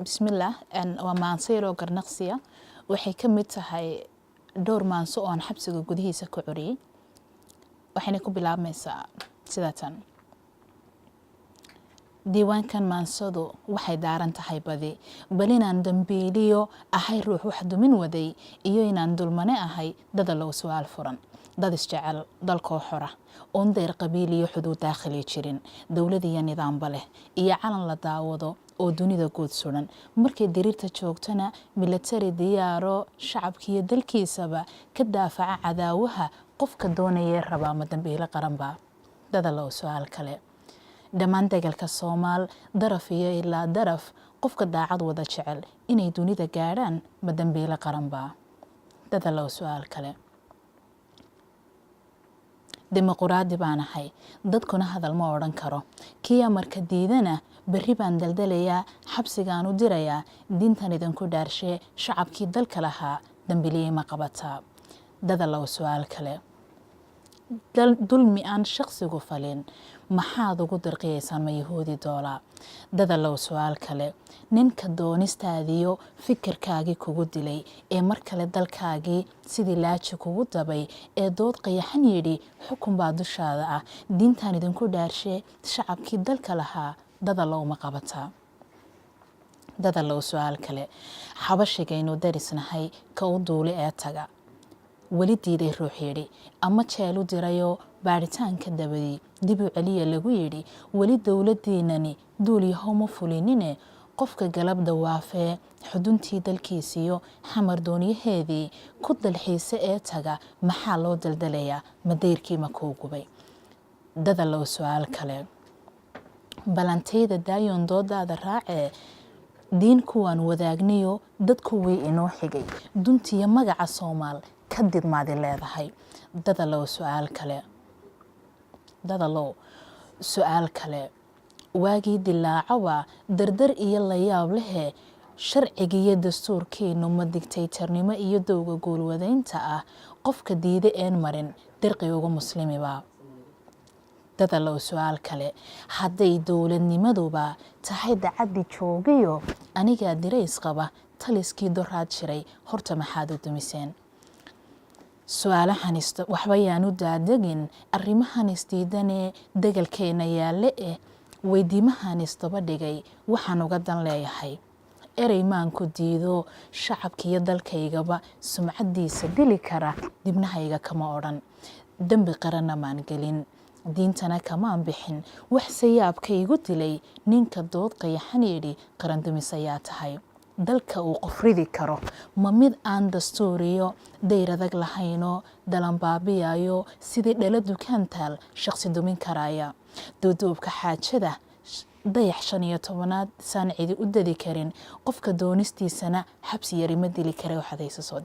bismillah waa maansayro garnaqsiya waxay ka mid tahay dhowr maanso oo aan xabsiga gudihiisa ku curiyay waxayna ku bilaabmaysaa sidatan diiwaankan maansadu waxay daaran tahay bal inaan dambiiliyo ahay ruux wax dumin waday iyo inaan dulmane ahay dada loo su'aal furan dad isjecel dalkoo xora oon dayr qabiil iyo xuduud daakhili jirin dowlad iyo nidaamba leh iyo calan la daawado oo dunida guud suran markay diriirta joogtana military diyaaro shacabkiiyo dalkiisaba ka daafaca cadaawaha qofka doonaya raba ama dambiile qaranba dada loo su'aal kale dhammaan dagalka Soomaal daraf iyo ilaa daraf qofka daacad wada jecel inay dunida gaaraan ma dambiile qaranba dada loo su'aal kale dimuqraadi baan ahay dadkuna hadal ma oran karo kiya marka diidana bari baan daldalayaa xabsigaan u dirayaa diintan idinku dhaarshe shacabkii dalka lahaa dambiiliyay ma qabataa dada loo su'aal kale dulmi aan shakhsigu falin maxaad ugu dirqiyeysaan ma yahuudi doolaa dada loo su'aal kale ninka doonistaadiyo fikirkaagii kugu dilay ee mar kale dalkaagii sidii laaji kugu dabay ee dood qayaxan yidhi xukun baa dushaada ah diintan idinku dhaarshe shacabkii dalka lahaa dada looma qabataa dada loo su'aal kale xabashigaynu darisnahay ka u duuli ee taga weli diiday ruux yidhi ama jeel u dirayo baaritaanka dabadii dib u celiya lagu yidhi weli dowladiinani duul yahow ma fulinine qofka galabda waafee xuduntii dalkiisiyo xamar dooniyaheedii ku dalxiise ee taga maxaa loo daldalayaa madeyrkii ma kuu gubay dada loo su'aal kale balantayda daayoon doodaada raacee diin kuwaan wadaagniyo dadku way inoo xigay duntiya magaca Soomaal kadib maadi leedahay dada loo su'aal kale waagii dilaacawa dardar iyo la yaab leh sharcigiyo dastuurkeenu ma digtaytarnimo iyo dowga goolwadaynta ah qofka diida een marin dirqi uga muslimiba dada loo su'aal kale hadday dowladnimaduba tahay dacadi joogiyo aniga dirays qaba taliskii doraad jiray horta maxaad u dumiseen su'aalahan waxba yaan u daadagin arrimahan isdiidane dagalkeena yaale weydiimahan isdaba dhigay waxaan uga dan leeyahay erey maan ku diido shacabkiiyo dalkaygaba sumcadiisa dili kara dibnahayga kama odhan dambi qaranna maan gelin diintana kamaan bixin wax sayaabka igu dilay ninka dood qayaxan yidhi qarandumis ayaa tahay dalka uu qof ridi karo ma mid aan dastuuriyo dayr adag lahayno dalan baabiyayo sidii dhala dukaantaal shakhsi dumin karaya duuduubka xaajada dayax 15aad saan cidi u dadi karin qofka doonistiisana xabsi yari ma dili kara waxadaysa soo